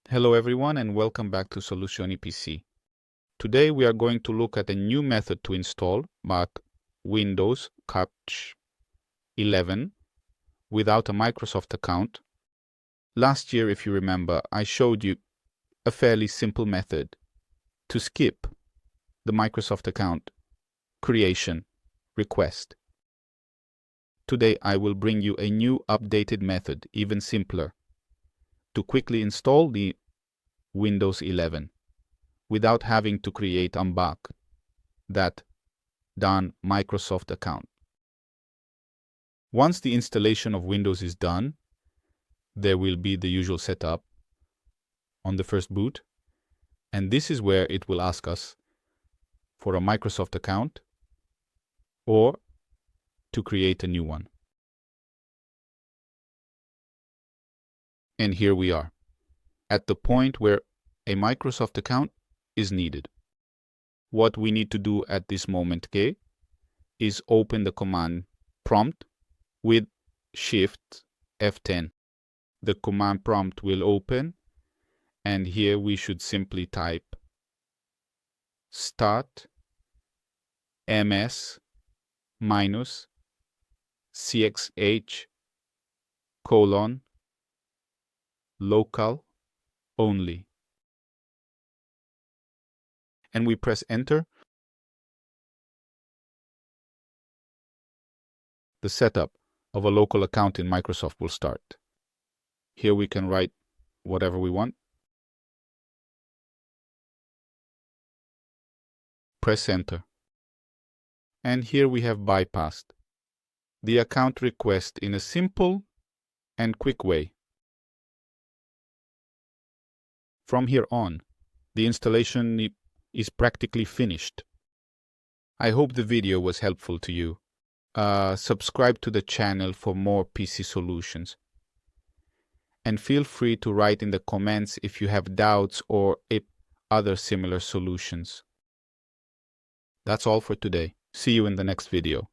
Hello everyone and welcome back to Soluzioni PC. Today we are going to look at a new method to install Mac Windows CXH 11 without a Microsoft account. Last year, if you remember, I showed you a fairly simple method to skip the Microsoft account creation request. Today I will bring you a new updated method, even simpler, to quickly install the Windows 11 without having to create and back that done Microsoft account. Once the installation of Windows is done, there will be the usual setup on the first boot, and this is where it will ask us for a Microsoft account or to create a new one. And here we are, at the point where a Microsoft account is needed. What we need to do at this moment, okay, is open the command prompt with Shift F10. The command prompt will open, and here we should simply type start MS-CXH : local only. And we press enter. The setup of a local account in Microsoft will start. Here we can write whatever we want. Press enter. And here we have bypassed the account request in a simple and quick way. From here on, the installation is practically finished. I hope the video was helpful to you. Subscribe to the channel for more PC solutions. And feel free to write in the comments if you have doubts or other similar solutions. That's all for today. See you in the next video.